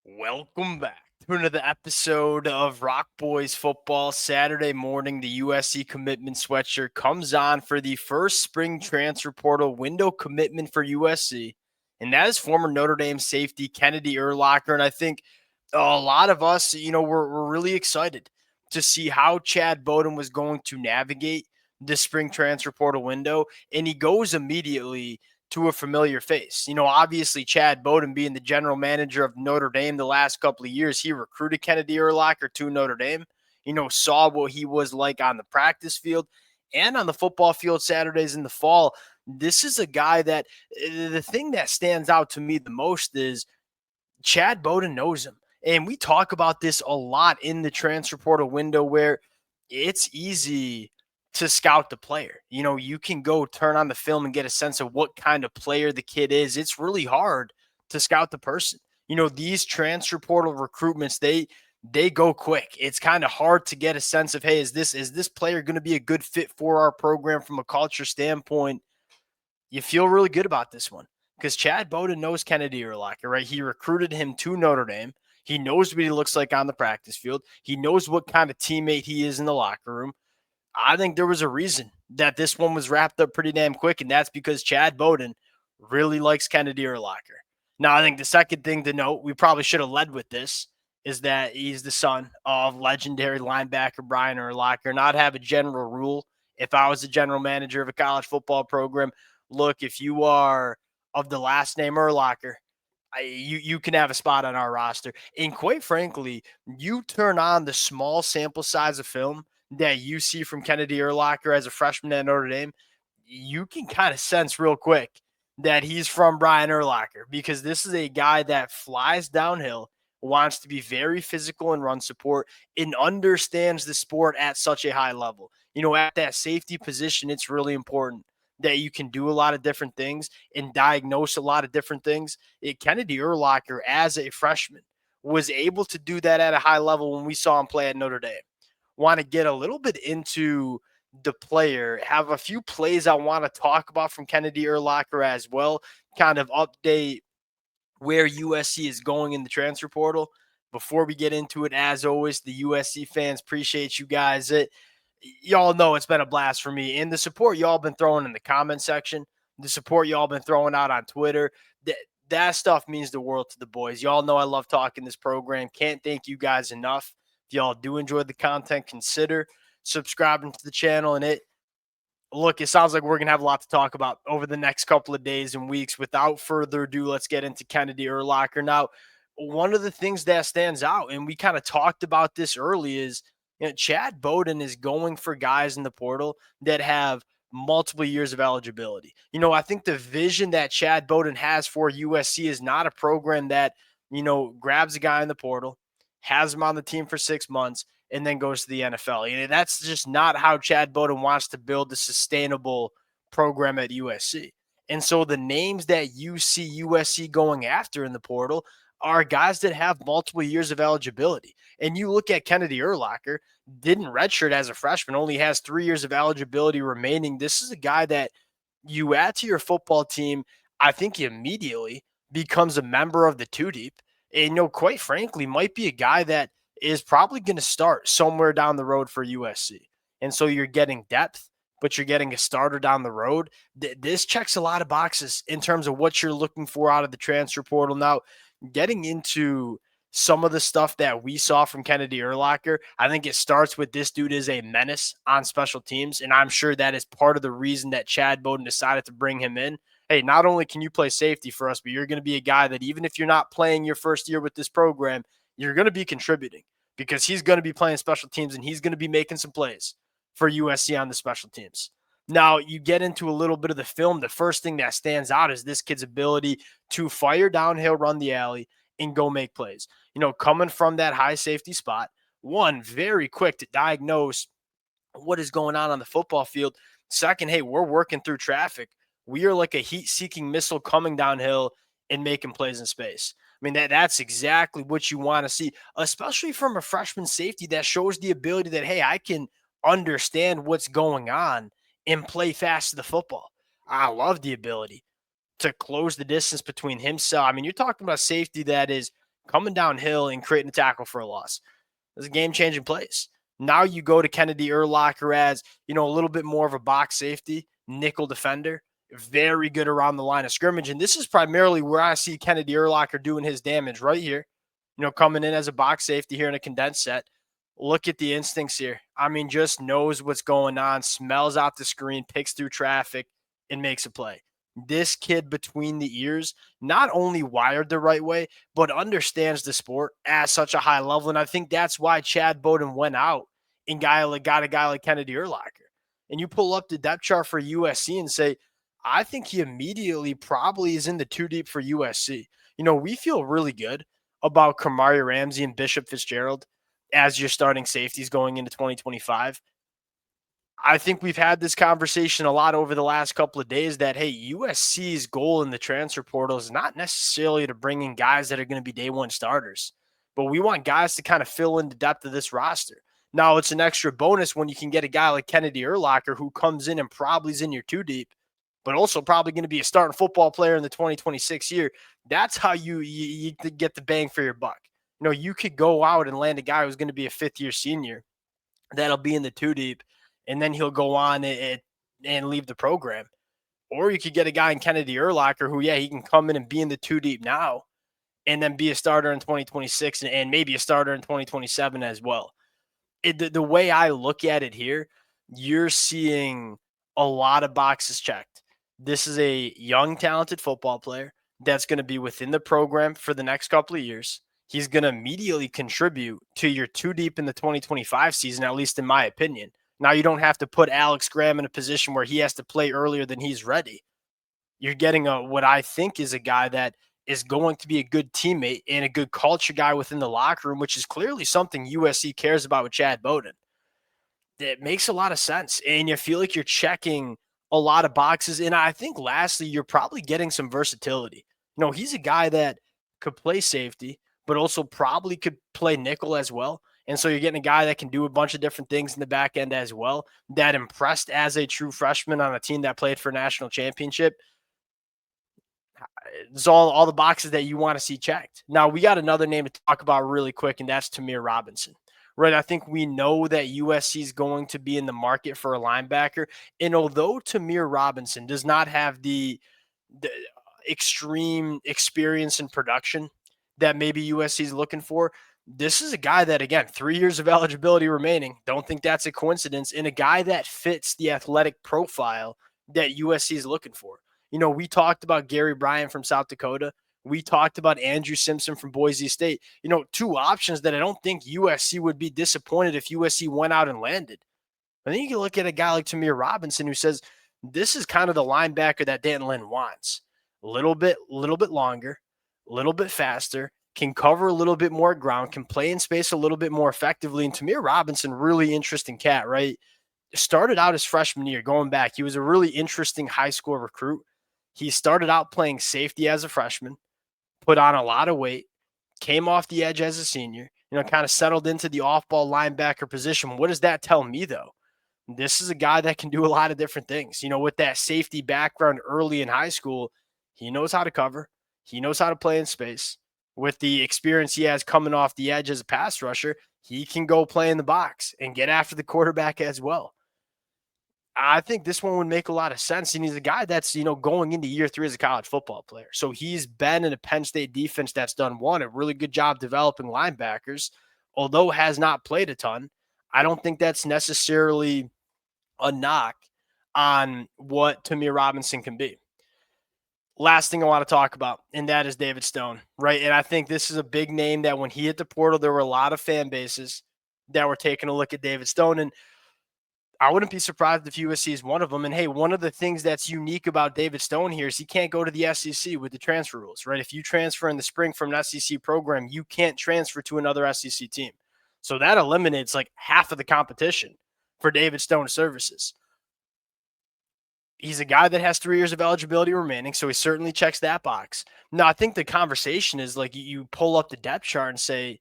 Welcome back to another episode of Rock Boys Football. Saturday morning, the USC commitment sweatshirt comes on for the first spring transfer portal window commitment for USC, and that is former Notre Dame safety Kennedy Urlacher. And I think a lot of us, we're really excited to see how Chad Bowden was going to navigate the spring transfer portal window, and he goes immediately to a familiar face. Obviously, Chad Bowden being the general manager of Notre Dame the last couple of years, he recruited Kennedy Urlacher to Notre Dame, saw what he was like on the practice field and on the football field Saturdays in the fall. This is a guy that the thing that stands out to me the most is Chad Bowden knows him. And we talk about this a lot in the transfer portal window where it's easy to scout the player. You can go turn on the film and get a sense of what kind of player the kid is. It's really hard to scout the person. These transfer portal recruitments, they go quick. It's kind of hard to get a sense of, hey, is this player going to be a good fit for our program from a culture standpoint? You feel really good about this one because Chad Bowden knows Kennedy Urlacher, right? He recruited him to Notre Dame. He knows what he looks like on the practice field. He knows what kind of teammate he is in the locker room. I think there was a reason that this one was wrapped up pretty damn quick, and that's because Chad Bowden really likes Kennedy Urlacher. Now, I think the second thing to note, we probably should have led with this, is that he's the son of legendary linebacker Brian Urlacher. Not have a general rule. If I was the general manager of a college football program, look, if you are of the last name Urlacher, you can have a spot on our roster. And quite frankly, you turn on the small sample size of film that you see from Kennedy Urlacher as a freshman at Notre Dame, you can kind of sense real quick that he's from Brian Urlacher because this is a guy that flies downhill, wants to be very physical and run support, and understands the sport at such a high level. At that safety position, it's really important that you can do a lot of different things and diagnose a lot of different things. Kennedy Urlacher, as a freshman, was able to do that at a high level when we saw him play at Notre Dame. Want to get a little bit into the player, have a few plays I want to talk about from Kennedy Urlacher as well, kind of update where USC is going in the transfer portal. Before we get into it, as always, the USC fans appreciate you guys. Y'all know it's been a blast for me. And the support y'all been throwing in the comment section, the support y'all been throwing out on Twitter, that stuff means the world to the boys. Y'all know I love talking this program. Can't thank you guys enough. If y'all do enjoy the content, consider subscribing to the channel. And it sounds like we're going to have a lot to talk about over the next couple of days and weeks. Without further ado, let's get into Kennedy Urlacher. Now, one of the things that stands out, and we kind of talked about this early, is Chad Bowden is going for guys in the portal that have multiple years of eligibility. I think the vision that Chad Bowden has for USC is not a program that, grabs a guy in the portal, has him on the team for 6 months, and then goes to the NFL. That's just not how Chad Bowden wants to build a sustainable program at USC. And so the names that you see USC going after in the portal are guys that have multiple years of eligibility. And you look at Kennedy Urlacher, didn't redshirt as a freshman, only has 3 years of eligibility remaining. This is a guy that you add to your football team, I think immediately becomes a member of the two deep. And, quite frankly, might be a guy that is probably going to start somewhere down the road for USC. And so you're getting depth, but you're getting a starter down the road. This checks a lot of boxes in terms of what you're looking for out of the transfer portal. Now, getting into some of the stuff that we saw from Kennedy Urlacher, I think it starts with this dude is a menace on special teams, and I'm sure that is part of the reason that Chad Bowden decided to bring him in. Hey, not only can you play safety for us, but you're going to be a guy that even if you're not playing your first year with this program, you're going to be contributing because he's going to be playing special teams and he's going to be making some plays for USC on the special teams. Now, you get into a little bit of the film. The first thing that stands out is this kid's ability to fire downhill, run the alley, and go make plays. Coming from that high safety spot, one, very quick to diagnose what is going on the football field. Second, hey, we're working through traffic. We are like a heat-seeking missile coming downhill and making plays in space. I mean, that's exactly what you want to see, especially from a freshman safety that shows the ability that, hey, I can understand what's going on and play fast to the football. I love the ability to close the distance between himself. I mean, you're talking about safety that is coming downhill and creating a tackle for a loss. It's a game-changing plays. Now you go to Kennedy Urlacher as, a little bit more of a box safety, nickel defender, very good around the line of scrimmage. And this is primarily where I see Kennedy Urlacher doing his damage right here, coming in as a box safety here in a condensed set. Look at the instincts here. I mean, just knows what's going on, smells out the screen, picks through traffic, and makes a play. This kid between the ears, not only wired the right way, but understands the sport at such a high level. And I think that's why Chad Bowden went out and got a guy like Kennedy Urlacher. And you pull up the depth chart for USC and say, I think he immediately probably is in the two deep for USC. We feel really good about Kamari Ramsey and Bishop Fitzgerald as your starting safeties going into 2025. I think we've had this conversation a lot over the last couple of days that, hey, USC's goal in the transfer portal is not necessarily to bring in guys that are going to be day one starters, but we want guys to kind of fill in the depth of this roster. Now, it's an extra bonus when you can get a guy like Kennedy Urlacher who comes in and probably is in your two deep, but also probably going to be a starting football player in the 2026 year. That's how you get the bang for your buck. You could go out and land a guy who's going to be a fifth-year senior that'll be in the two deep, and then he'll go on and leave the program. Or you could get a guy in Kennedy Urlacher who, he can come in and be in the two deep now and then be a starter in 2026 and maybe a starter in 2027 as well. The way I look at it here, you're seeing a lot of boxes checked. This is a young, talented football player that's going to be within the program for the next couple of years. He's going to immediately contribute to your two deep in the 2025 season, at least in my opinion. Now, you don't have to put Alex Graham in a position where he has to play earlier than he's ready. You're getting what I think is a guy that is going to be a good teammate and a good culture guy within the locker room, which is clearly something USC cares about with Chad Bowden. It makes a lot of sense, and you feel like you're checking a lot of boxes. And I think lastly, you're probably getting some versatility. He's a guy that could play safety, but also probably could play nickel as well. And so you're getting a guy that can do a bunch of different things in the back end as well, that impressed as a true freshman on a team that played for a national championship. It's all the boxes that you want to see checked. Now, we got another name to talk about really quick, and that's Tamir Robinson. Right, I think we know that USC is going to be in the market for a linebacker. And although Tamir Robinson does not have the extreme experience in production that maybe USC is looking for, this is a guy that, again, 3 years of eligibility remaining. Don't think that's a coincidence. And a guy that fits the athletic profile that USC is looking for. We talked about Gary Bryant from South Dakota. We talked about Andrew Simpson from Boise State. Two options that I don't think USC would be disappointed if USC went out and landed. I think you can look at a guy like Tamir Robinson who says, this is kind of the linebacker that Dan Lynn wants. A little bit longer, a little bit faster, can cover a little bit more ground, can play in space a little bit more effectively. And Tamir Robinson, really interesting cat, right? Started out his freshman year, going back. He was a really interesting high school recruit. He started out playing safety as a freshman, put on a lot of weight, came off the edge as a senior, kind of settled into the off-ball linebacker position. What does that tell me, though? This is a guy that can do a lot of different things. With that safety background early in high school, he knows how to cover. He knows how to play in space. With the experience he has coming off the edge as a pass rusher, he can go play in the box and get after the quarterback as well. I think this one would make a lot of sense. And he's a guy that's, going into year 3 as a college football player. So he's been in a Penn State defense that's done a really good job developing linebackers, although has not played a ton. I don't think that's necessarily a knock on what Tamir Robinson can be. Last thing I want to talk about, and that is David Stone, right? And I think this is a big name that when he hit the portal, there were a lot of fan bases that were taking a look at David Stone. And I wouldn't be surprised if USC is one of them. And hey, one of the things that's unique about David Stone here is he can't go to the SEC with the transfer rules, right? If you transfer in the spring from an SEC program, you can't transfer to another SEC team. So that eliminates like half of the competition for David Stone's services. He's a guy that has 3 years of eligibility remaining, so he certainly checks that box. Now, I think the conversation is like you pull up the depth chart and say,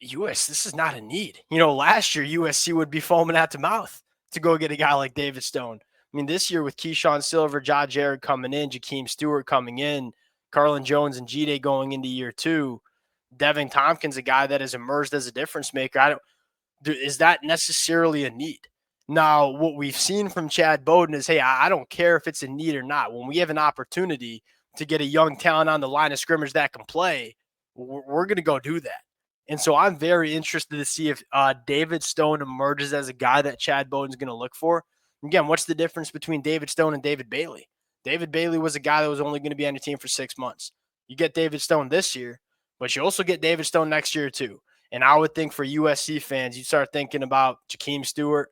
this is not a need. Last year, USC would be foaming at the mouth to go get a guy like David Stone. I mean, this year with Keyshawn Silver, John Jarrett coming in, Jakeem Stewart coming in, Carlin Jones and G-Day going into year 2, Devin Tompkins, a guy that has emerged as a difference maker. Is that necessarily a need? Now, what we've seen from Chad Bowden is, hey, I don't care if it's a need or not. When we have an opportunity to get a young talent on the line of scrimmage that can play, we're going to go do that. And so I'm very interested to see if David Stone emerges as a guy that Chad Bowden's going to look for. Again, what's the difference between David Stone and David Bailey? David Bailey was a guy that was only going to be on your team for 6 months. You get David Stone this year, but you also get David Stone next year too. And I would think for USC fans, you start thinking about Jakeem Stewart,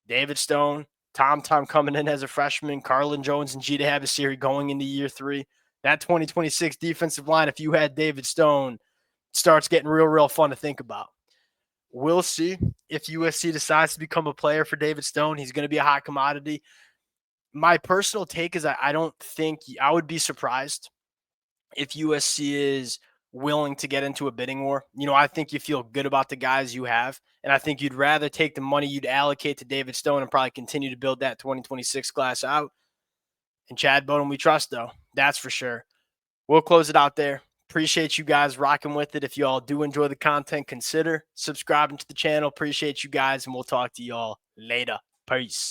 David Stone, Tom coming in as a freshman, Carlin Jones and Gita Habasiri going into year 3. That 2026 defensive line, if you had David Stone, starts getting real fun to think about. We'll see if USC decides to become a player for David Stone. He's going to be a hot commodity. My personal take is I don't think – I would be surprised if USC is willing to get into a bidding war. I think you feel good about the guys you have, and I think you'd rather take the money you'd allocate to David Stone and probably continue to build that 2026 class out. And Chad Bowden we trust, though. That's for sure. We'll close it out there. Appreciate you guys rocking with it. If you all do enjoy the content, consider subscribing to the channel. Appreciate you guys, and we'll talk to you all later. Peace.